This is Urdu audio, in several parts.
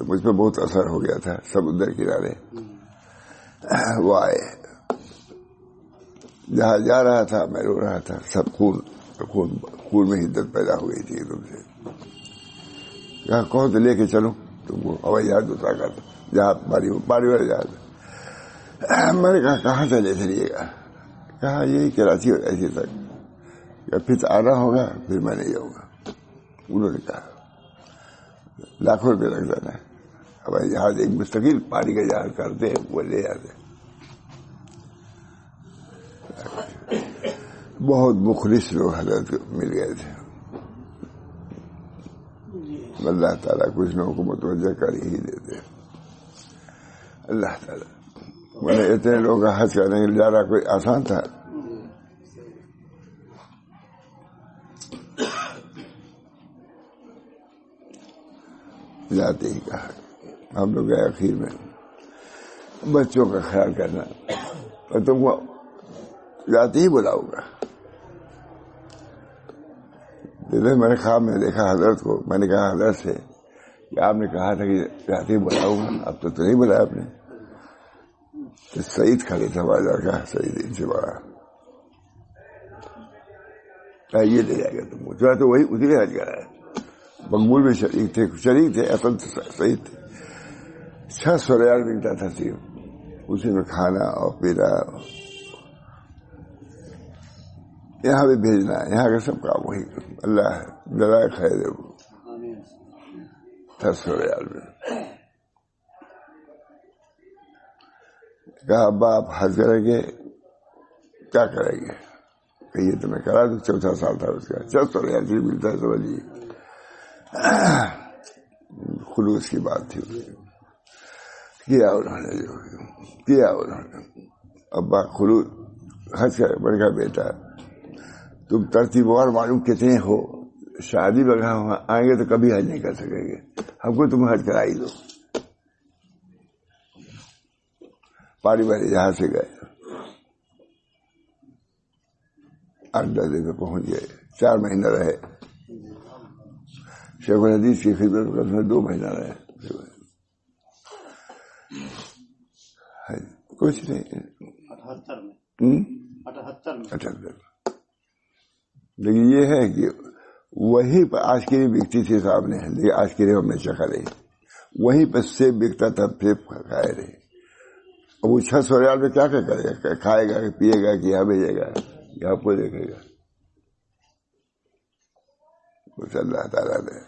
تو مجھ پہ بہت اثر ہو گیا تھا. سمندر کنارے وہ آئے, جہاں جا رہا تھا میں رو رہا تھا. سب خون میں حدت پیدا ہو گئی تھی ایک دم سے. کہا کہو تو لے کے چلو تم کو ہوائی جہاز اترا کر, جہاں پانی والا جہاز. میں نے کہا کہاں سے لے چلیے گا؟ کہا یہی کراچی اور ایسے تک, پھر آنا ہوگا پھر میں نہیں جاؤں گا. انہوں نے کہا لاکھوں روپے لگ جانا ہے, ہوائی جہاز ایک مستقل پانی کا جہاز کرتے ہیں, وہ لے جاتے. بہت مخلص لوگ حضرت مل گئے تھے. اللہ تعالیٰ کچھ لوگوں کو متوجہ کر ہی دیتے. اللہ تعالیٰ میں نے اتنے لوگوں کا حج کرنے کے لیے جا رہا, کوئی آسان تھا؟ جاتے ہی کہا ہم لوگ گئے اخیر میں بچوں کا خیال کرنا, اور تم کو جاتے ہی بلاؤں گا. میں نے خواب میں دیکھا حضرت کو. میں نے کہا حضرت سے کہ آپ نے کہا تھا کہ جاتے ہی بلاؤں گا, اب تو نہیں بلایا آپ نے. تو سعید کھڑے تھا بازار کا, سعید ان سے بڑا, یہ لے جائے گا تم کو. تو وہی اسی نے حج کرا ہے. مقبول میں شریک تھے اصل سعید تھے. 600 ریال ملتا تھا صرف, اسی میں کھانا اور پینا. یہاں بھی بھیجنا ہے, یہاں کا سب کام وہی. اللہ جزائے خیر دے وہ 600 ریال میں. کہا ابا آپ حج کریں گے, کیا کریں گے؟ کہیے تو میں کرا دوں. 4 سال تھا اس کا. 600 ریال بھی ملتا ہے, سمجھیے. خلوص کی بات تھی. کیا انہوں نے جو کیا انہوں نے. ابا خلوص حج کر. میں نے کہا بیٹا تم ترتیبوار معلوم کتنے ہو, شادی وغیرہ آئیں گے تو کبھی حج نہیں کر سکیں گے, ہم کو تم حج کرا ہی دو. پانی والے جہاز سے گئے, 8-10 دن میں پہنچ گئے. 4 مہینہ رہے. شیخ الحدیث کی خدمت میں 2 مہینہ رہے. کچھ نہیں, 78 لیکن یہ ہے کہ وہیں پہ آشکری بکتی تھی صاحب نے, لیکن آشکری ہم نے چکھا نہیں. وہیں پہ سیب بکتا تھا, سیب کھائے رہے. اب وہ 600 ریال میں کیا کرے گا؟ کھائے گا, پیے گا, کہ یہاں بھیجے گا, یہاں کو دیکھے گا. کچھ اللہ تعالیٰ نے.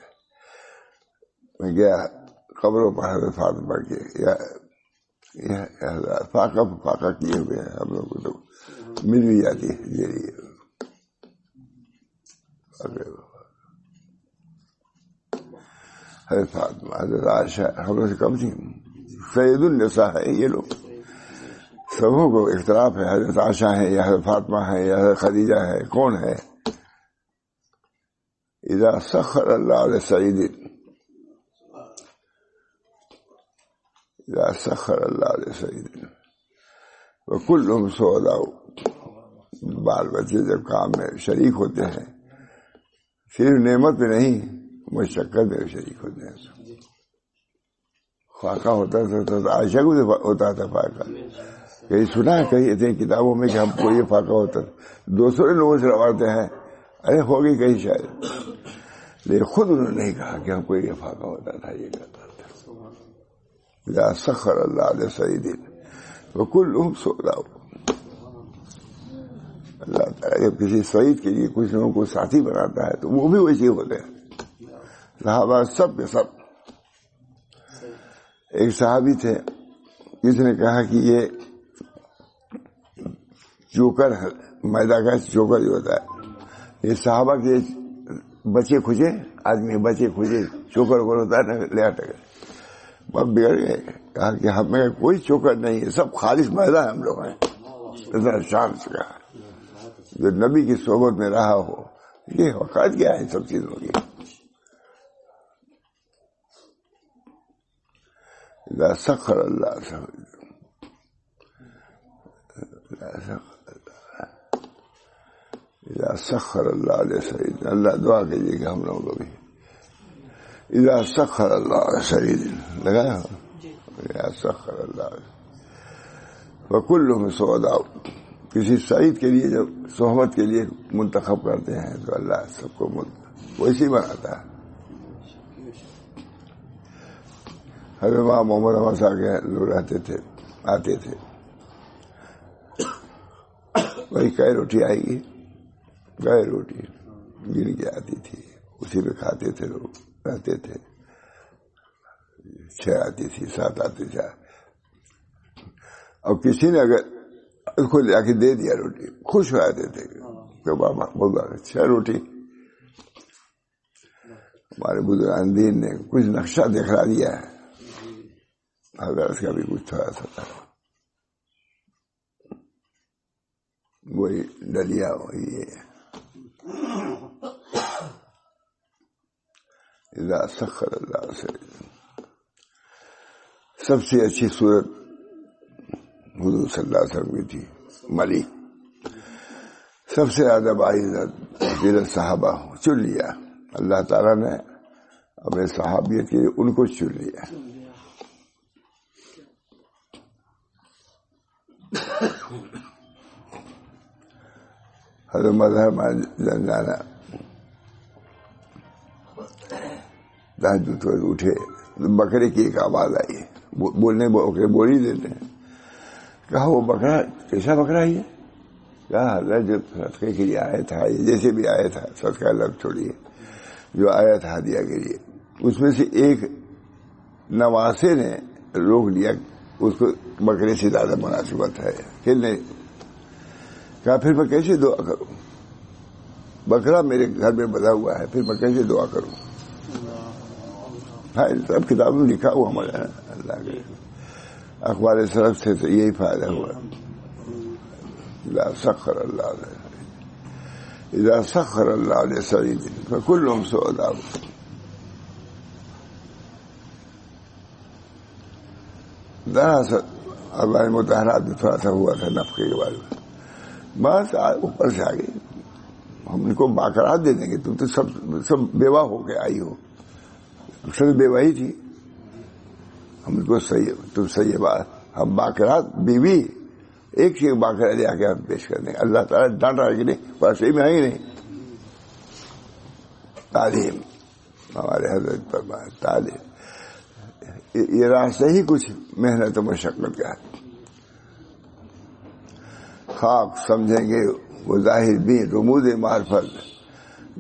میں گیا قبروں پر حضرت فاطمہ کے, فاقہ کیے ہوئے ہیں ہم لوگ کو, تو مل بھی جاتی ہے. حضرت فاطمہ, حضرت عائشہ ہم لوگ سے کم تھی. سید النساء ہے یہ لوگ, سبوں کو اختلاف ہے. حضرت عائشہ ہے یا حضرت فاطمہ ہے یا حضرت خدیجہ ہے, کون ہے؟ اذا سخر اللہ لسعید, اذا سخر اللہ لسعید وکلہم سعداء. بال بچے جب کام میں شریک ہوتے ہیں, صرف نعمت میں نہیں مشقت میں شریک ہوتے ہیں. فاقہ ہوتا تھا, عائشہ کو ہوتا تھا فاقہ. کہیں سنا ہے کہیں اتنی کتابوں میں کہ ہم کو یہ فاقہ ہوتا تھا. 200 لوگوں سے روایتیں ہیں, ارے ہوگی کہیں شاید, لیکن خود انہوں نے نہیں کہا کہ ہم کو یہ فاقہ ہوتا تھا, یہ کرتا تھا. اذا سخر اللہ لسعید وکلہم سعداء. اللہ تعالیٰ جب کسی سعید کے لیے کچھ لوگوں کو ساتھی بناتا ہے تو وہ بھی ویسے ہوتے ہیں. صحابہ سب کے سب. ایک صحابی تھے جس نے کہا کہ یہ چوکر ہے, میدا کا چوکر جو ہوتا ہے, یہ صحابہ کے بچے کھجے, آدمی بچے کھجے چوکر ہوتا ہے نا, لے آتے گئے. بہت بگڑ گئے. کہا کہ ہمیں کوئی چوکر نہیں ہے, سب خالص میدا ہے ہم لوگ ہیں. اتنا شان سے کہا. جو نبی کی صحبت میں رہا ہو, یہ وقت کیا ہے سب چیزوں کی. اذا سخر اللہ, اذا سخر اللہ لسعید. اللہ دعا کیجیے کہ ہم لوگوں کو بھی اذا سخر اللہ سعید لگایا اذا سخر اللہ وکلہم سعداء. کسی سعید کے لیے جب صحبت کے لیے منتخب کرتے ہیں تو اللہ سب کو ویسے بناتا ہے. حضرت امام محمد احمد صاحب کے لوگ رہتے تھے آتے تھے وہی کئی روٹی آئے گی کئی روٹی گن کے آتی تھی اسی پہ کھاتے تھے لوگ رہتے تھے. 6 آتی تھی 7 آتی تھی. اور کسی نے اگر اس کو لے کے دے دیا روٹی خوش ہو جاتے تھے کہ بابا بہت 6 روٹی. ہمارے بزرگان دین نے کچھ نقشہ دکھا دیا ہے حضرت کا بھی کچھ تھوڑا سا تھا وہی ڈلیا وہی اذا سخر اللہ سے. سب سے اچھی صورت حضور صلی اللہ علیہ وسلم کی تھی ملک. سب سے زیادہ باعزت صحابہ چن لیا اللہ تعالیٰ نے اپنے صحابیت کے لیے ان کو چن لیا. حضرت مظہر جانا تہجد میں اٹھے بکرے کی ایک آواز آئی بولنے بکرے بول ہی دیتے ہیں. کہا وہ بکرا کیسا بکرا ہی ہے؟ کہا حضرت جو صدقے کے لیے آیا تھا جیسے بھی آیا تھا صدقہ لفظ چھوڑیے جو آیا تھا ہدیہ کے لیے اس میں سے ایک نواسے نے روک لیا اس کو بکرے سے زیادہ مناسبت ہے کہ نہیں. کہا پھر میں کیسے دعا کروں بکرا میرے گھر میں بندھا ہوا ہے پھر میں کیسے دعا کروں. ہاں سب کتابوں میں لکھا ہوا ہمارے اللہ کے اخبار سرف سے تو یہی فائدہ ہوا. اذا سخر اللہ اذا سخر اللہ لسعید فکلہم سعداء. دراصل اللہ مطہرات میں تھوڑا سا ہوا تھا نفقے کے بارے میں بس اوپر سے آگے ہم ان کو باقرات دے دیں گے. تم تو سب بیوہ ہو کے آئی ہو سب بیوہ ہی تھی ہم ان کو تم صحیح بات ہم باقرات بیوی ایک سے ایک باقرہ لے آ کے ہم پیش کر دیں. اللہ تعالیٰ ڈانٹا ہے کہ نہیں پر صحیح میں آئی نہیں. تعلیم ہمارے حضرت پر تعلیم یہ راستہ ہی کچھ محنت و مشقت کا ہے. خاک سمجھیں گے وہ ظاہر بھی رموز معرفت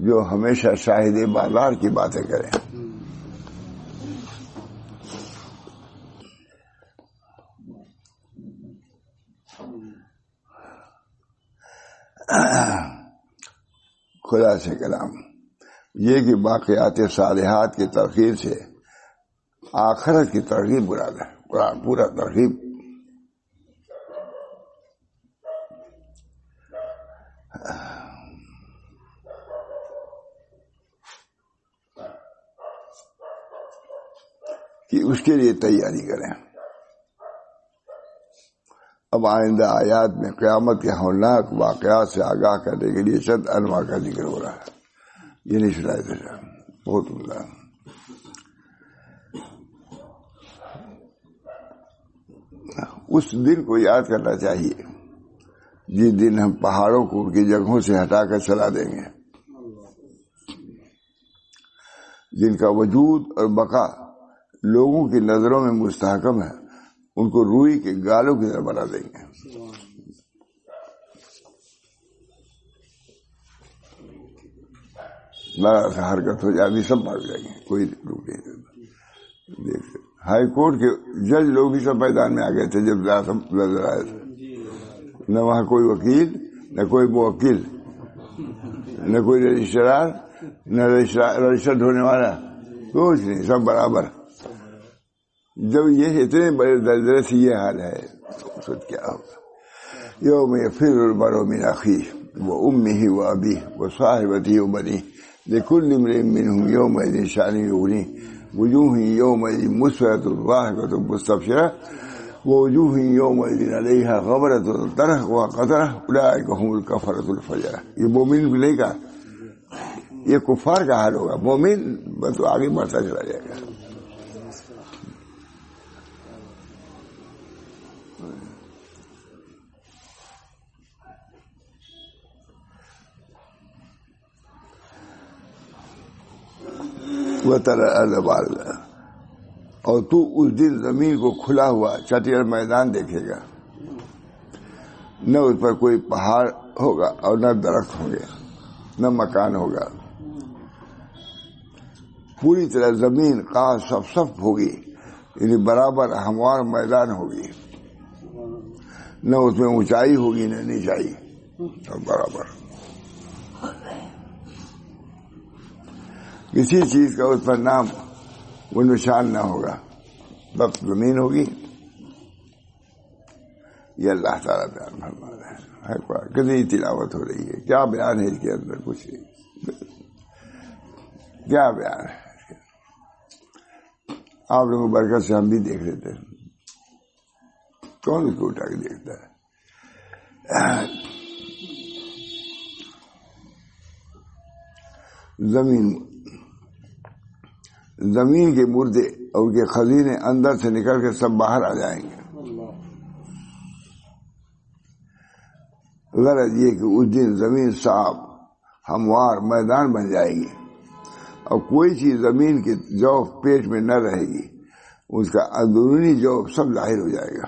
جو ہمیشہ شاہد بالار کی باتیں کریں. خدا سے کلام یہ کہ باقیات صالحات کی ترغیب سے آخرت کی ترغیب مراد ہے. قرآن پورا ترغیب کہ اس کے لیے تیاری کریں. اب آئندہ آیات میں قیامت کے ہولناک واقعات سے آگاہ کرنے کے لیے چند انواع کا ذکر ہو رہا ہے. یہ نہیں سنائے تھے بہت عمدہ. اس دن کو یاد کرنا چاہیے جس دن ہم پہاڑوں کو ان کی جگہوں سے ہٹا کر چلا دیں گے. جن کا وجود اور بقا لوگوں کی نظروں میں مستحکم ہے ان کو روئی کے گالوں کی طرح بنا دیں گے. ذرا سا حرکت ہو جائے سب بھاگ جائیں گے کوئی روک نہیں. دیکھ ہائی کورٹ کے جج لوگ بھی سب میدان میں آ گئے تھے جب نظر آئے تھے. نہ وہاں کوئی وکیل نہ کوئی موکل نہ کوئی رجسٹرار نہ رجسٹر ہونے والا کچھ نہیں سب برابر. جب یہ اتنے بڑے درجے سے یہ حال ہے تو کیا ہوگا. یوم یفر المرء من اخیہ وامہ وابیہ وصاحبتہ وبنیہ لکل امرئ منہم یومئذ شأن یغنیہ وجوہ یومئذ مسفرۃ ضاحکۃ مستبشرۃ ووجوہ یومئذ علیہا غبرۃ ترہقها قترۃ اولئک هم الکفرۃ الفجرۃ. یہ مومن بھی نہیں کہا یہ کفار کا حال ہوگا. مومن بس تو آگے بڑھتا چلا جائے گا. اور تو اس دن زمین کو کھلا ہوا چٹیل میدان دیکھے گا. نہ اس پر کوئی پہاڑ ہوگا اور نہ درخت ہوں گے نہ مکان ہوگا. پوری طرح زمین کا صف ہوگی، یعنی برابر ہموار میدان ہوگی. نہ اس میں اونچائی ہوگی نہ نیچائی، برابر. کسی چیز کا اس پر نام وہ نشان نہ ہوگا، بس زمین ہوگی. یہ اللہ تعالیٰ بیان فرما رہے ہیں. کتنی تلاوت ہو رہی ہے، کیا بیان ہے اس کے اندر؟ کچھ کیا بیان ہے آپ لوگوں کو برکت سے ہم بھی دیکھ لیتے ہیں. کون اس کو اٹھا کے دیکھتا ہے؟ زمین کے مردے اور کے خزینے اندر سے نکل کے سب باہر آ جائیں گے. غرض یہ کہ اس دن زمین صاف ہموار میدان بن جائے گی اور کوئی چیز زمین کے جوف پیٹ میں نہ رہے گی. اس کا اندرونی جوف سب ظاہر ہو جائے گا.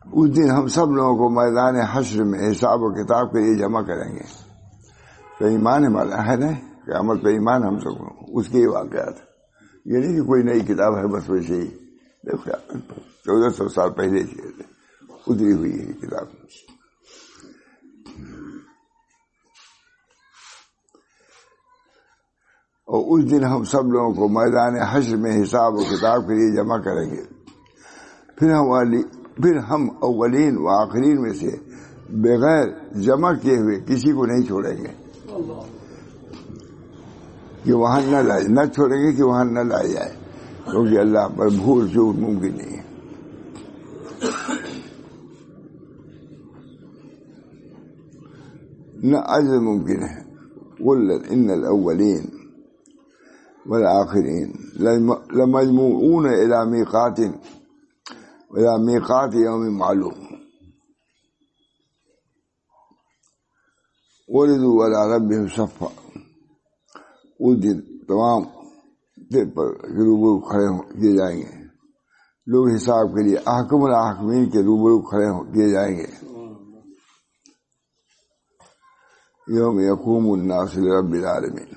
اس دن ہم سب لوگوں کو میدان حشر میں حساب و کتاب کے لیے جمع کریں گے. تو ایمان ہمارا ہے نا، قیامت پہ ایمان ہم سب کو. اس کے واقعات یہ نہیں کہ کوئی نئی کتاب ہے بس ویسے ہی. دیکھو 1400 سال پہلے اتری ہوئی ہے کتاب. اور اس دن ہم سب لوگوں کو میدان حشر میں حساب و کتاب کے لیے جمع کریں گے. پھر ہم اولین و آخرین میں سے بغیر جمع کیے ہوئے کسی کو نہیں چھوڑیں گے کہ وہاں نہ چھوڑیں گے کہ وہاں نہ لائے جائے، کیونکہ اللہ پر بھول چوک ممکن نہیں ہے. نہ عجز ممکن ہے. قل ان الاولین والآخرین لمجموعون الى میقات یوم معلوم وردوا علی ربہم صفا. اس دن تمام دل پر روبرو کھڑے کیے جائیں گے لوگ حساب کے لیے. احکم الحاکمین کے روبرو کھڑے کیے جائیں گے. یوم یقوم الناس لرب العالمین.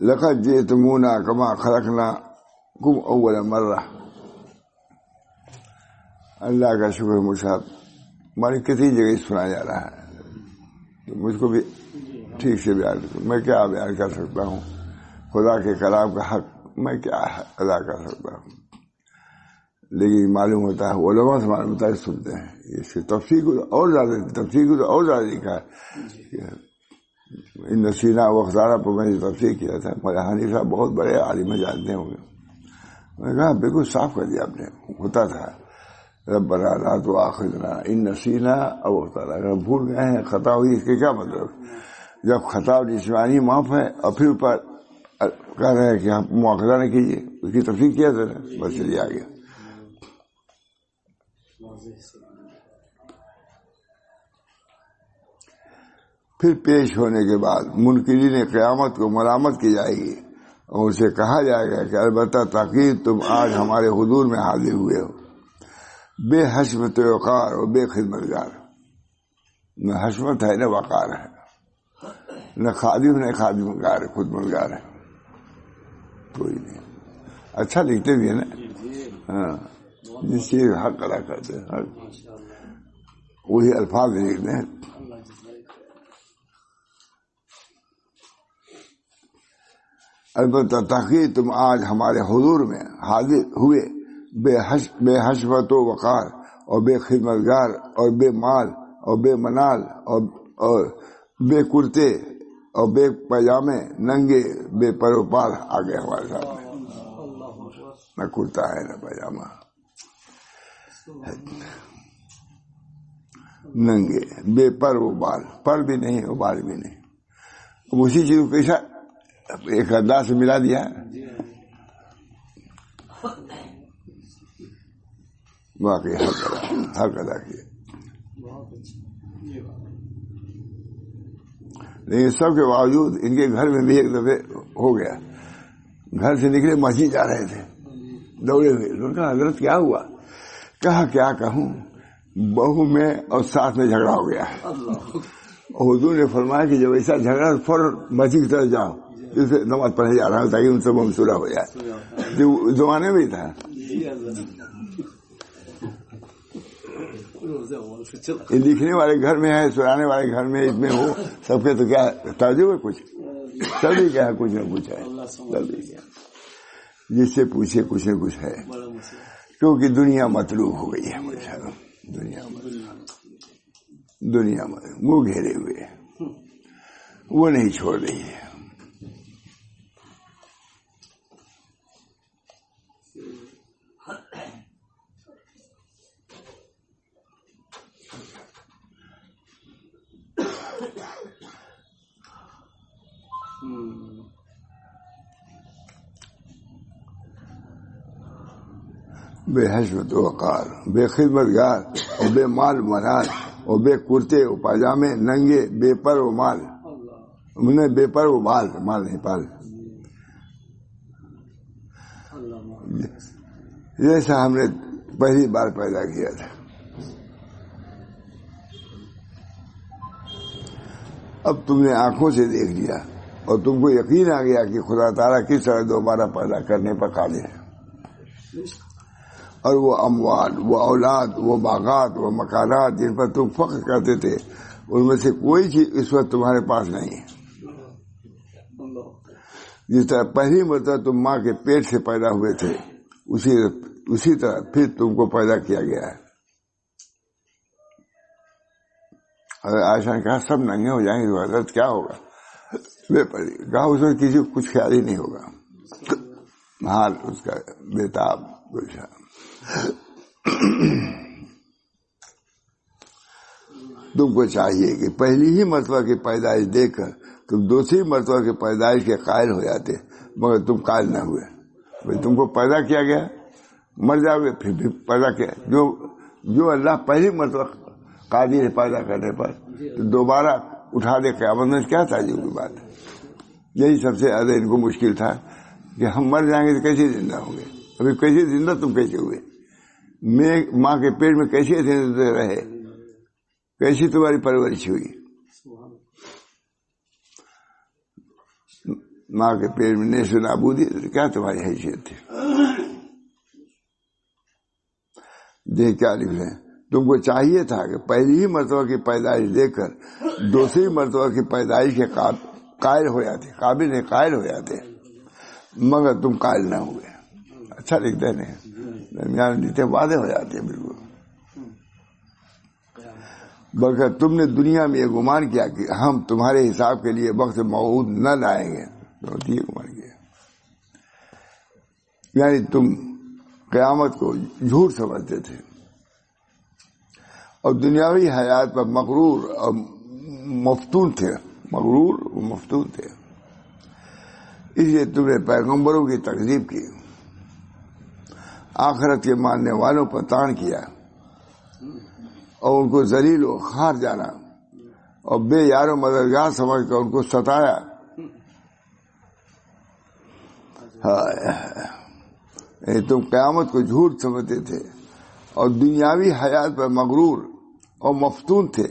لقد جئتمونا کما خلقناکم اول مرہ. اللہ کا شکر مشاہد ہماری کتنی جگہ سنا جا رہا ہے. مجھ کو بھی ٹھیک سے بیان میں کیا بیان کر سکتا ہوں. خدا کے کلام کا حق میں کیا ادا کر سکتا ہوں. لیکن معلوم ہوتا ہے علماء سے معلوم ہوتا ہے سنتے ہیں. اس کی تفسیر کو اور زیادہ لکھا ہے. ان نسینا وخزارہ پر میں نے تفسیر کیا تھا. مولانا حنیف صاحب بہت بڑے عالم جانتے ہوں گے. میں نے کہا بالکل صاف کر دیا آپ نے. ہوتا تھا ربنا لا تؤاخذنا ان نسینا او اخطانا. اگر بھول گئے ہیں خطا ہوئی اس کے کیا مطلب؟ جب خطا جسمانی معاف ہے اور پھر اوپر کہہ رہے ہیں کہ آپ مواخذہ نہ کیجیے. اس کی تفسیر کیا تھا بس چلیے آگے. پھر پیش ہونے کے بعد منکرین قیامت کو ملامت کی جائے گی اور اسے کہا جائے گا کہ البتہ تاکید تم آج ہمارے حضور میں حاضر ہوئے ہو بے حشمت وقار اور بے خدمتگار. نہ حشمت ہے نہ وقار ہے، نہ خادم نہ خادمگار خدمتگار ہے. کوئی نہیں. اچھا لکھتے بھی ہے نا. ہاں جس چیز حق ادا کرتے ہیں وہی الفاظ لکھتے ہیں. البتہ تحقیق تم آج ہمارے حضور میں حاضر ہوئے بے حشمت و وقار اور بے خدمتگار اور بے مال اور بے منال اور بے کرتے اور بے پاجامے ننگے بے پروپال آ گئے ہمارے سامنے. نہ کرتا ہے نہ پاجامہ. ننگے بے پر و بال، پر بھی نہیں اور بال بھی نہیں. اب اسی چیز کو کیسا ایک ادا سے ملا دیا، واقعی حق ادا کیا. لیکن سب کے باوجود ان کے گھر میں بھی ایک دفعہ ہو گیا، گھر سے نکلے مسجد جا رہے تھے دوڑے ہوئے. انہوں نے کہا حضرت کیا ہوا؟ کہا کیا کہوں، بہو میں اور ساتھ میں جھگڑا ہو گیا. اور حضور نے فرمایا کہ جب ایسا جھگڑا فوراً مسجد کی طرف جاؤ، اسے نماز پڑھنے جا رہا ہوں تاکہ ان سے منصورہ ہو جائے. جو زمانے میں ہی تھا. لکھنے والے گھر میں ہے، سنانے والے گھر میں، اس میں ہو سب کے تو کیا تعجب ہے، کچھ سبھی کیا ہے، کچھ نہ کچھ ہے. سبھی کیا جس سے پوچھے کچھ نہ کچھ ہے، کیونکہ دنیا مطلوب ہو گئی ہے. دنیا منہ گھیرے ہوئے وہ نہیں چھوڑ رہی ہے. بے حشمت و وقار، بے خدمت گار اور بے مال منال اور بے کرتے و پاجامے، ننگے بے پر و مال، انہیں بے پر و مال، مال نہیں پال، جیسا ہم نے پہلی بار پیدا کیا تھا. اب تم نے آنکھوں سے دیکھ لیا اور تم کو یقین آ گیا کہ خدا تعالیٰ کس طرح دوبارہ پیدا کرنے پر قادر ہے. اور وہ اموال، وہ اولاد، وہ باغات، وہ مکانات جن پر تم فخر کرتے تھے، ان میں سے کوئی چیز اس وقت تمہارے پاس نہیں ہے. جس طرح پہلی مرتبہ تم ماں کے پیٹ سے پیدا ہوئے تھے، اسی طرح پھر تم کو پیدا کیا گیا ہے. اگر عائشہ نے کہا سب ننگے ہو جائیں گے تو حضرت کیا ہوگا؟ کہا اس میں کسی کو کچھ خیال ہی نہیں ہوگا. حال اس کا بےتاب گلشن. تم کو چاہیے کہ پہلی ہی مرتبہ کی پیدائش دیکھ کر تم دوسری مرتبہ کی پیدائش کے قائل ہو جاتے، مگر تم قائل نہ ہوئے. بھائی تم کو پیدا کیا گیا، مر جاؤ گے، پھر بھی پیدا کیا. جو اللہ پہلی مرتبہ قادر ہے پیدا کرنے پر، تو دوبارہ اٹھا دے قیامت میں، کیا تعجب کی بات ہے. یہی سب سے زیادہ ان کو مشکل تھا کہ ہم مر جائیں گے تو کیسے زندہ ہوں گے. ابھی کیسے زندہ تم کیسے ہوئے؟ میں ماں کے پیٹ میں کیسے زندہ رہے، کیسی تمہاری پرورش ہوئی؟ ماں کے پیٹ میں نیش و نابودی، کیا تمہاری حیثیت تھی؟ دیکھ کیا لکھ رہے ہیں. تم کو چاہیے تھا کہ پہلی ہی مرتبہ کی پیدائش دیکھ کر دوسری مرتبہ کی پیدائش کے قائل ہو جاتے، قابل نہیں قائل ہو جاتے، مگر تم قائل نہ ہوئے. اچھا لکھتے نہیں، درمیان لکھتے وعدے ہو جاتے ہیں بالکل. بلکہ تم نے دنیا میں یہ گمان کیا کہ ہم تمہارے حساب کے لیے وقت موعود نہ لائیں گے. یہ گمان کیا، یعنی تم قیامت کو جھوٹ سمجھتے تھے اور دنیاوی حیات پر مغرور اور مفتون تھے. مغرور و مفتون تھے، اس لیے تم نے پیغمبروں کی تکذیب کی، آخرت کے ماننے والوں پر طعن کیا اور ان کو ذلیل و خوار جانا اور بے یار و مددگار سمجھ کر ان کو ستایا. تم قیامت کو جھوٹ سمجھتے تھے اور دنیاوی حیات پر مغرور اور مفتون تھے،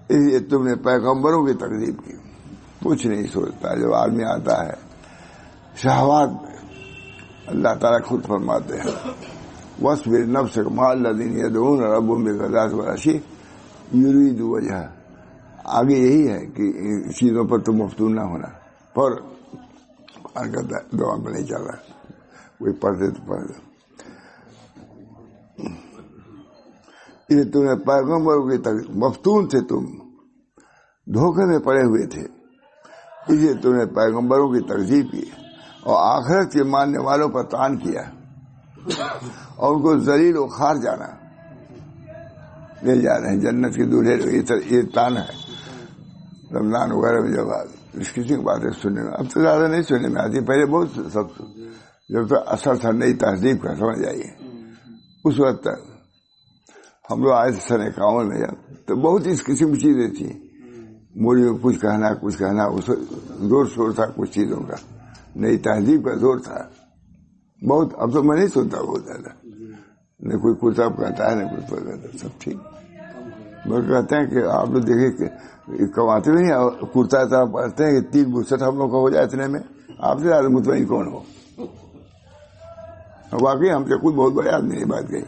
اس لیے تم نے پیغمبروں کی تکذیب کی. کچھ نہیں سوچتا جب آدمی آتا ہے شہوات میں. اللہ تعالیٰ خود فرماتے ہیں وَاصْبِرْ نَفْسَكَ مَعَ الَّذِينَ يَدْعُونَ رَبَّهُم بِالْغَدَاةِ وَالْعَشِيِّ يُرِيدُونَ وَجْهَهُ. آگے یہی ہے کہ ان چیزوں پر تم مفتون نہ ہونا. پر دعا میں نہیں چل رہا، کوئی پڑھتے تو پڑھ دو. یہ تم نے پیغمبروں کی مفتون تھے، تم دھوکے میں پڑے ہوئے تھے، اس لیے تم نے پیغمبروں کی تکذیب کی اور آخرت کے ماننے والوں پر طعن کیا اور ان کو ذلیل و خوار جانا. لے جا رہے ہیں جنت کے دولہے. یہ تان ہے رمضان وغیرہ میں جب اس قسم کی باتیں سننے میں اب تو زیادہ نہیں سننے میں آتی. پہلے بہت سب جب تو اثر تھا نئی تہذیب کا, سمجھ آئیے. اس وقت تک ہم لوگ آئے تھے سن 51 میں جب, تو بہت اس قسم کی چیزیں تھیں. موڑی میں کچھ کہنا اس زور شور تھا کچھ چیزوں کا, نئی تہذیب کا زور تھا بہت. اب تو میں نہیں سنتا بہت زیادہ, نہ کوئی کرتا کہتا ہے نہ کوئی کہتا, سب ٹھیک. بس کہتے ہیں کہ آپ لوگ دیکھیں کہ کماتے بھی نہیں, کرتا تھا پڑھتے ہیں کہ 3 بسٹ ہم لوگ کا ہو جائے اتنے میں. آپ سے زیادہ مطمئن کون ہو؟ واقعی ہم سے کچھ بہت بڑے آدمی نے بات کہی.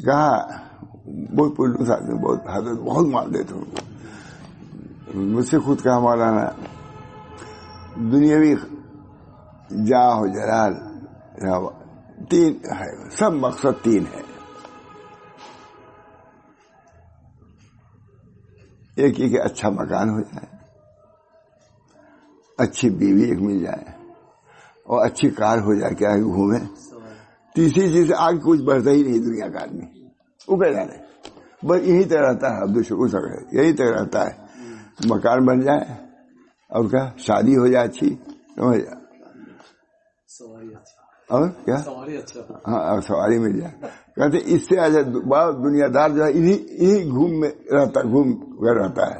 کہا بہت پلوس آدمی, بہت حضرت بہت مان دیتے ہوں. مجھ سے خود کہا مولانا دنیاوی جاہ و جلال 3 ہے, سب مقصد 3 ہے. ایک یہ کہ اچھا مکان ہو جائے, اچھی بیوی ایک مل جائے, اور اچھی کار ہو جائے کہ آگے گھومے. تیسری چیز آگے کچھ بڑھتا ہی نہیں دنیا کا آدمی, اوپر جا رہے بس یہی طرح رہتا ہے. عبدالشکور صاحب یہی طرح رہتا ہے, مکان بن جائے اور کیا شادی ہو جائے اچھی, سمجھ جائے, اور کیا ہاں اور سواری مل جائے. کہتے اس سے آج دنیا دار جو ہے یہی گھوم میں رہتا, گھوم کر رہتا ہے.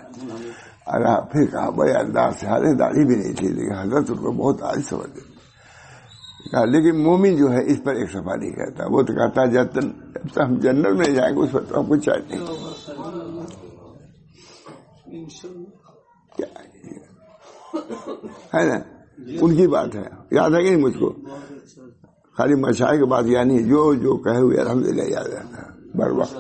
اور پھر کہا بھائی اللہ سے حالے داڑھی بھی نہیں تھی لیکن حضرت ان کو بہت عالی سمجھتے. لیکن مومن جو ہے اس پر ایک صفحہ نہیں کہتا, وہ تو کہتا ہے جب تک ہم جنت میں جائیں گے اس پر تو ہم کچھ چاہتے ہیں. کیا ہے نا, ان کی بات ہے, یاد ہے کہ نہیں مجھ کو, خالی مشاعر کی بات یاد نہیں, جو کہے ہوئے الحمدللہ یاد رہتا ہے بر وقت.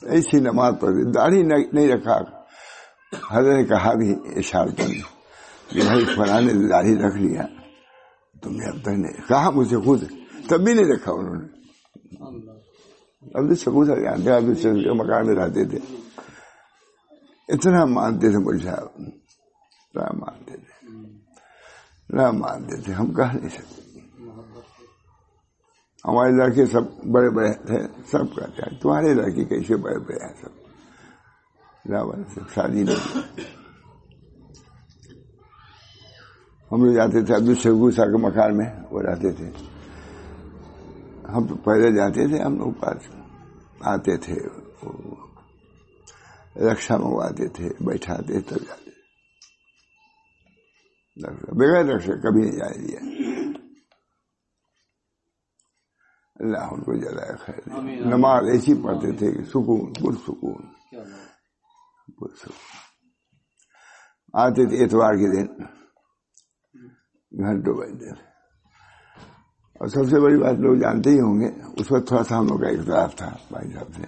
ایسی نماز پڑھتی, داڑھی نہیں رکھا. حضرت نے کہا بھی اشارت کہ بھائی فلاں نے داڑھی رکھ لیا, تم نے اب تک نہیں کہا مجھ سے خود, تب بھی نہیں رکھا انہوں نے. عبدالشکور صاحب جانتے ہیں, عبدالشکور کے مکان میں رہتے تھے, اتنا مانتے تھے مجھے صاحب, اتنا مانتے تھے, نہ مانتے تھے, ہم کہہ نہیں سکتے. ہمارے لڑکے سب بڑے بڑے تھے, سب کہتے ہیں تمہارے لڑکے کیسے بڑے بڑے ہیں سب, شادی نہیں. ہم لوگ جاتے تھے عبدالشکور صاحب کے مکان میں, وہ رہتے تھے. ہم تو پہلے جاتے تھے, ہم لوگ پاس آتے تھے, رکشا منگواتے تھے, بیٹھاتے تب جاتے تھے. بغیر رکشا کبھی نہیں جانے دیا. اللہ ان کو جزائے خیر. نماز ایسی پڑھتے تھے کہ سکون پرسکون. آتے تھے اتوار کے دن, گھنٹوں بیٹھتے تھے. اور سب سے بڑی بات لوگ جانتے ہی ہوں گے, اس وقت تھوڑا سا ہم لوگ کا اختلاف تھا بھائی صاحب سے.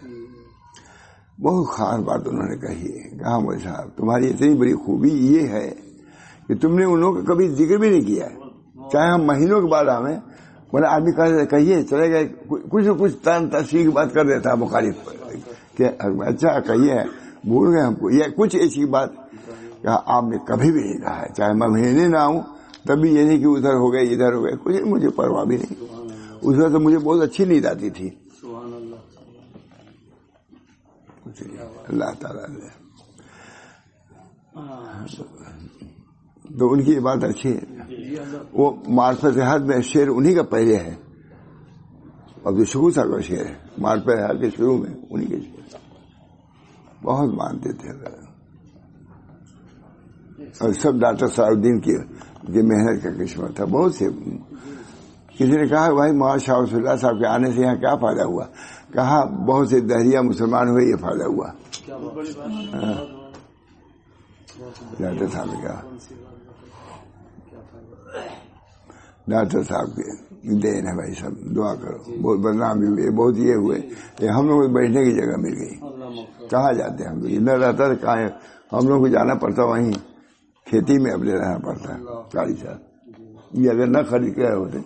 بہت خاص بات انہوں نے کہی ہے, کہا مولوی صاحب تمہاری اتنی بڑی خوبی یہ ہے کہ تم نے ان لوگوں کا کبھی ذکر بھی نہیں کیا ہے. چاہے ہم مہینوں کے بعد ہمیں بولے آدمی کہیے چلے گئے, کچھ نہ کچھ تان تصویر کی بات کر دیتا ہے مخالف کہ اچھا کہیے بھول گئے ہم کو, یہ کچھ ایسی بات کہا آپ نے کبھی بھی نہیں کہا ہے. چاہے میں مہینے نہ آؤں تب بھی یہ نہیں کہ ادھر ہو گئے ادھر ہو گئے, کچھ مجھے پرواہ بھی نہیں. اس وقت مجھے بہت اچھی نیند آتی تھی. اللہ تعالیٰ نے تو ان کی بات اچھی ہے. وہ معرفت حد میں شعر انہی کا پہلے ہے, عبدالشکور صاحب کا شعر ہے. معرفت حد کے شروع میں انہی کے شعر بہت مانتے تھے. اور سب ڈاکٹر صاحب الدین کی محنت کا قسمت تھا. بہت سے کسی نے کہا بھائی مولانا شاہ رسول اللہ صاحب کے آنے سے یہاں کیا فائدہ ہوا, کہا بہت سے دہریہ مسلمان ہوئے یہ فائدہ ہوا. ڈاکٹر صاحب نے کہا ڈاکٹر صاحب کے دین ہے بھائی, سب دعا کرو. بہت بدنام بھی ہوئے, بہت یہ ہوئے, ہم لوگ کو بیٹھنے کی جگہ مل گئی. کہاں جاتے ہیں ہم لوگ, ادھر رہتا تو کہاں ہم لوگ کو جانا پڑتا, وہیں کھیتی میں اپنے رہنا پڑتا ہے. قاری صاحب یہ اگر نہ خرید کے ہوتے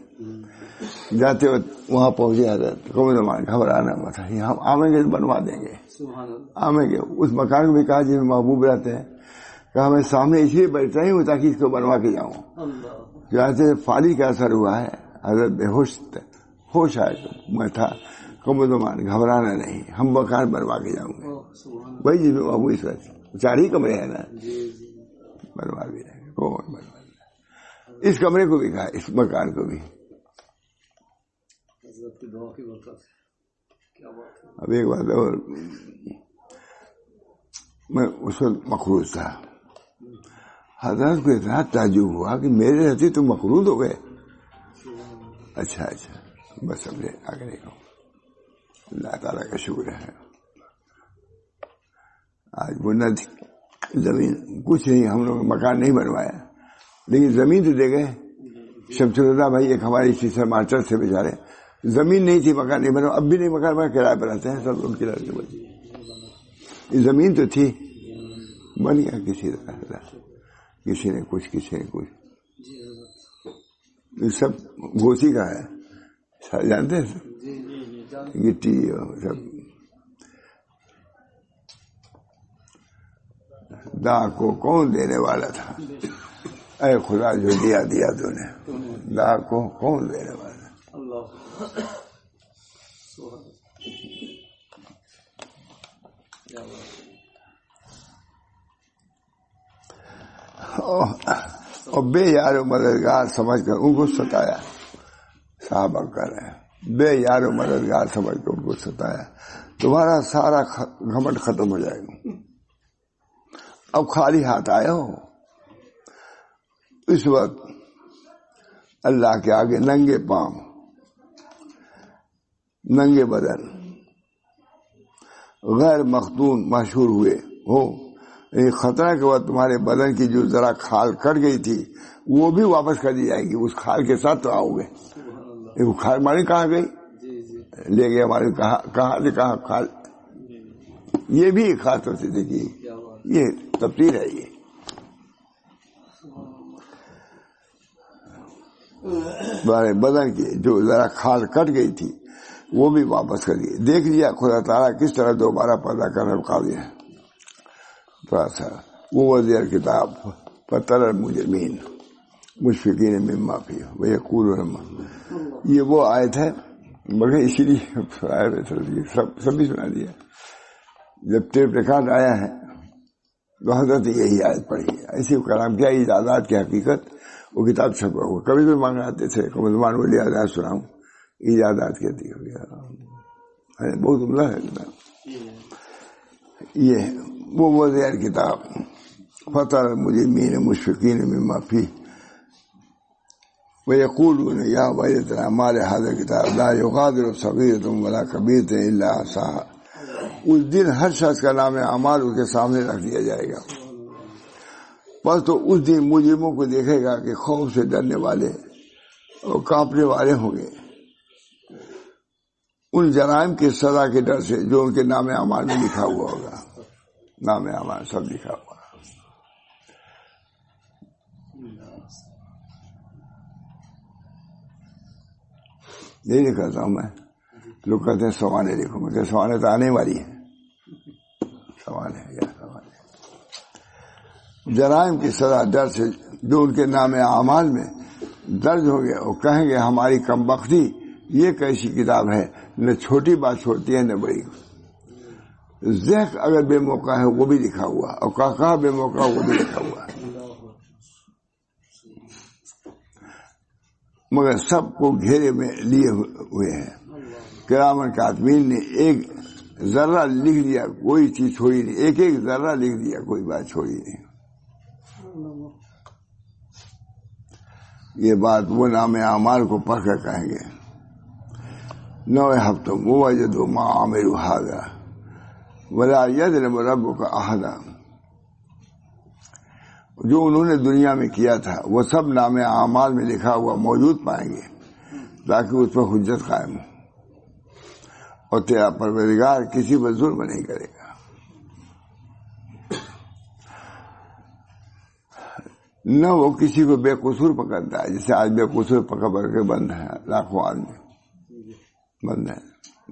جاتے وقت وہاں پہنچے حضرت کو گھبرانا مت, ہم آئیں گے بنوا دیں گے, آئیں گے. اس مکان کو بھی کہا جس میں محبوب رہتے ہیں, کہا میں سامنے اس لیے بیٹھتا ہی ہوں تاکہ اس کو بنوا کے جاؤں. جیسے فالی کا اثر ہوا ہے، حضرت بے ہوش آئے تو میں تھا کمزمان، گھبرانا نہیں، ہم مکان بنوا کے جاؤں گے، وہی جس میں وہ اس وقت 4 ہی کمرے ہیں نا، بنوا بھی جائیں گے، کون بنوا، اس کمرے کو بھی کہا، اس مکان کو بھی۔ اب ایک بات اور، میں اس وقت مقروض تھا، حضرت کو اتنا تعجب ہوا کہ میرے رہتے تم مقروض ہو گئے؟ اچھا بس اب آگے نہیں کہوں، اللہ تعالیٰ کا شکر ہے، آج وہ نہ زمین کچھ نہیں، ہم لوگ مکان نہیں بنوایا لیکن زمین تو دے گئے۔ شمس الہدا بھائی ایک ہماری سیسر ماسٹر سے بیچارے، زمین نہیں تھی، مکان نہیں بنا، اب بھی نہیں مکان بنا، کرایہ پر رہتے ہیں سب، ان کی لڑکی بچی، زمین تو تھی، بن گیا کسی طرح، کسی نے کچھ، کسی نے کچھ، یہ سب گوسی کا ہے، جانتے ہیں گٹی سب۔ دا کو کون دینے والا تھا، اے خدا جو دیا تو نے، دا کو کون دینے والا؟ اور بے یار و مددگار سمجھ کر ان کو ستایا، صحابہ کر رہے ہیں، بے یار و مددگار سمجھ کر ان کو ستایا، تمہارا سارا گھمنڈ ختم ہو جائے گا، اب خالی ہاتھ آئے ہو۔ اس وقت اللہ کے آگے ننگے پاؤں، ننگے بدن، غیر مختون مشہور ہوئے ہو، خطرہ کے وقت تمہارے بدن کی جو ذرا کھال کٹ گئی تھی وہ بھی واپس کر دی جائے گی، اس کھال کے ساتھ تو آؤ گے، وہ کھال ہماری کہاں گئی، لے گئے ہماری، کہاں سے کہاں کھال، یہ بھی ایک خاص طور سے دیکھیے، یہ تفسیر ہے، یہ تمہارے بدن کی جو ذرا کھال کٹ گئی تھی وہ بھی واپس کر دی، دیکھ لیا خدا تعالیٰ کس طرح دوبارہ پیدا کرنے قابل ہے۔ تھوڑا سا وہ وزیر کتاب فتر المجرمین مشفقین مما فیہ ویقولون، یہ وہ آیت ہے، مگر اسی لیے سبھی سنا دیا، جب ٹیپ ریکارڈ آیا ہے تو حضرت یہی آیت پڑھی ہے، ایسی کلام کیا ایجادات کی حقیقت، وہ کتاب چھپا ہوا، کبھی بھی مانگ آتے تھے کمزمان ولی آزاد سناؤں، ایجادات کہتی ہے، بہت عمدہ ہے کتاب یہ، وہ وزیر کتاب فتر المجرمین مشفقین مما فیہ ویقولون یا ویلتنا ما لهذا الکتاب لا یغادر صغیرۃ ولا کبیرۃ الا احصاها، اس دن ہر شخص کا نام اعمال اس کے سامنے رکھ دیا جائے گا، بس تو اس دن مجرموں کو دیکھے گا کہ خوف سے ڈرنے والے اور کانپنے والے ہوں گے، ان جرائم کی سزا کے ڈر سے جو ان کے نام اعمال میں لکھا ہوا ہوگا، نام اعمال سب لکھا ہوا، نہیں لکھاتا ہوں میں، لوگ کہتے ہیں سوانے لکھو، میں کہ سوانے تو آنے والی ہیں، سوانے یا سوانے، جرائم کی سزا ڈر سے جو ان کے نام اعمال میں درج ہو گئے، اور کہیں گے ہماری کمبختی یہ کیسی کتاب ہے، نہ چھوٹی بات چھوڑتی ہے نہ بڑی، ذہق اگر بے موقع ہے وہ بھی لکھا ہوا، اور کہا بے موقع وہ بھی لکھا ہوا، مگر سب کو گھیرے میں لیے ہوئے ہیں، کرامن کاتبین نے ایک ذرہ لکھ دیا، کوئی چیز چھوڑی نہیں، ایک ایک ذرہ لکھ دیا، کوئی بات چھوڑی نہیں۔ یہ بات وہ نام اعمال کو پڑھ کر کہیں گے، 9 ہفتوں ووجدوا ما عملوا هذا ولا يظلم ربك احدا، جو انہوں نے دنیا میں کیا تھا وہ سب نام اعمال میں لکھا ہوا موجود پائیں گے، تاکہ اس پر حجت قائم ہو، اور تیرا پروردگار کسی پر ظلم نہیں کرے گا۔ نہ وہ کسی کو بے قصور پکڑتا ہے، جیسے آج بے قصور پکڑ کے بند ہے، لاکھوں آدمی بند ہے،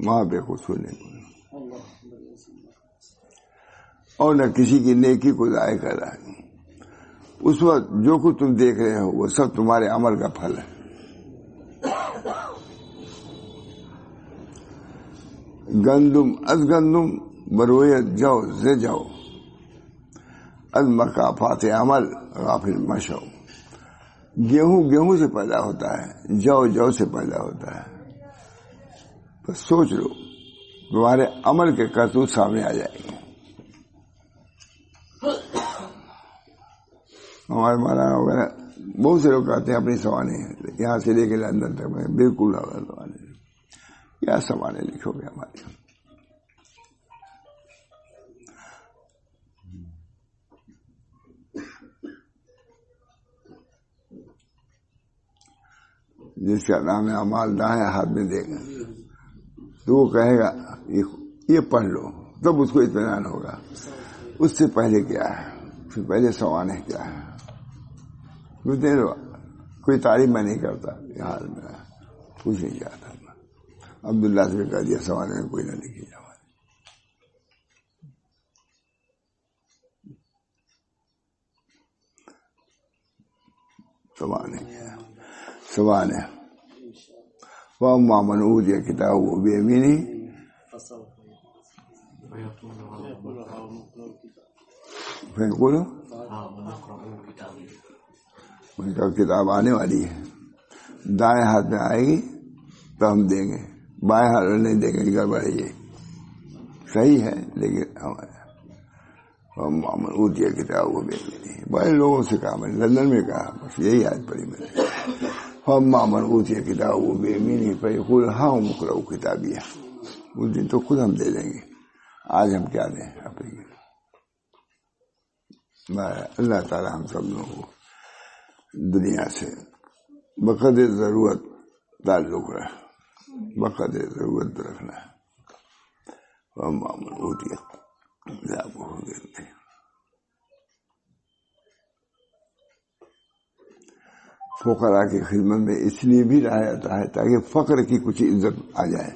وہاں بے قصور نہیں، اور نہ کسی کی نیکی کو ضائع کر رہا ہے، اس وقت جو کچھ تم دیکھ رہے ہو وہ سب تمہارے عمل کا پھل ہے. گندم از گندم برویت جو ز جو از مکافات عمل غافل مشو. گیہوں سے پیدا ہوتا ہے، جو سے پیدا ہوتا ہے. بس سوچ لو تمہارے عمل کے کرتوت سامنے آ جائیں گے. ہمارے مولانا وغیرہ بہت سے لوگ کہتے ہیں اپنی سوانے یہاں سے لے کے لندن تک میں بالکل سوانے کیا سوانے لکھو گے ہمارے. جس کا نام اعمال دائیں ہاتھ میں دے گا تو وہ کہے گا یہ پڑھ لو، تب اس کو اطمینان ہوگا. اس سے پہلے کیا ہے، اس سے پہلے سوانے کیا ہے. کوئی تعریف میں نہیں کرتا یہ حال میں کچھ نہیں چاہتا. عبداللہ سے کہہ دیا سوانے میں کوئی نہ لکھی جا. سوانے وَأَمَّا مَنْ أُوتِيَ كِتَابَهُ بِيَمِينِهِ فَيَقُولُ ان کا کتاب آنے والی ہے، دائیں ہاتھ میں آئے گی تو ہم دیں گے، بائیں ہاتھ میں نہیں دیں گے. گڑبڑ ہے، یہ صحیح ہے لیکن من اوتیہ کتابہ بیمینہ. بڑے لوگوں سے کہا، میں نے لندن میں کہا، بس یہی آیت پڑھی میں نے. فَأَمَّا مَنْ أُوتِيَ كِتَابَهُ بِيَمِينِهِ فَيَقُولُ هَاؤُمُ اقْرَءُوا كِتَابِيَهْ. اس دن تو خود ہم دے دیں گے، آج ہم کیا دیں اپنے. اللہ تعالی ہم سب لوگوں کو دنیا سے بقدر ضرورت تعلق رہے، بقدر ضرورت رکھنا ہے. وَأَمَّا مَنْ أُوتِيَ كِتَابَهُ بِيَمِينِهِ. فقراء کی خدمت میں اس لیے بھی رہا جاتا ہے تاکہ فقر کی کچھ عزت آ جائے،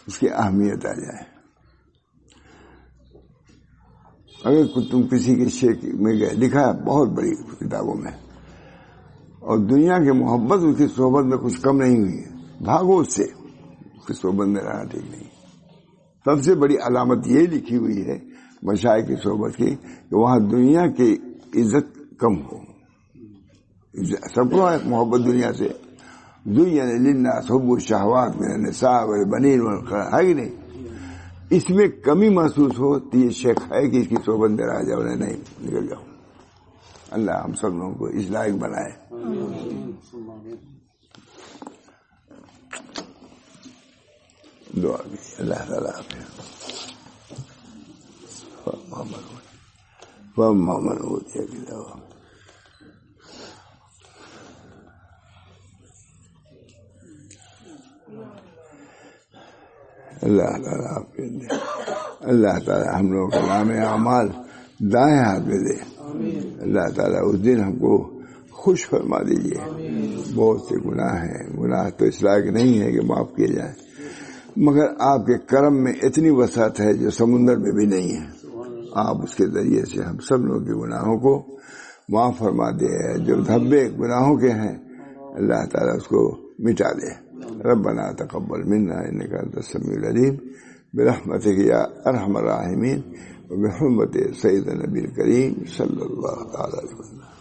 اس کی اہمیت آ جائے. اگر تم کسی کے شیخ میں گئے، لکھا ہے بہت بڑی کتابوں میں، اور دنیا کی محبت اس کی صحبت میں کچھ کم نہیں ہوئی ہے، بھاگو اس سے، اس کی صحبت میں رہنا ٹھیک نہیں. سب سے بڑی علامت یہ لکھی ہوئی ہے مشائخ کی صحبت کی کہ وہاں دنیا کی عزت کم ہو. سب کو ہے محبت دنیا سے. زُيِّنَ لِلنَّاسِ حُبُّ الشَّهَوَاتِ مِنَ النِّسَاءِ وَالْبَنِينَ وَالْقَنَاطِيرِ. ہے کہ نہیں؟ اس میں کمی محسوس ہو تو یہ شیخ ہے کہ اس کی صحبت میں رہ جاؤ، نہیں نکل جاؤ. اللہ ہم سب لوگوں کو اس لائق بنائے. دعا بھی اللہ تعالیٰ وَأَمَّا مَنْ أُوتِيَ كِتَابَهُ. اللہ تعالیٰ اللہ تعالیٰ ہم لوگوں کا نام اعمال دائیں ہاتھ میں دے. اللہ تعالیٰ اس دن ہم کو خوش فرما دیجیے. بہت سے گناہ ہیں، گناہ تو اس لائق نہیں ہے کہ معاف کیے جائیں، مگر آپ کے کرم میں اتنی وسعت ہے جو سمندر میں بھی نہیں ہے. آپ اس کے ذریعے سے ہم سب لوگوں کے گناہوں کو معاف فرما دے. جو دھبے گناہوں کے ہیں اللہ تعالیٰ اس کو مٹا دے. ربنا تقبل منا انك انت السميع العليم برحمتك يا ارحم الراحمين وبحرمة سيدنا النبي الكريم صلى الله عليه وسلم.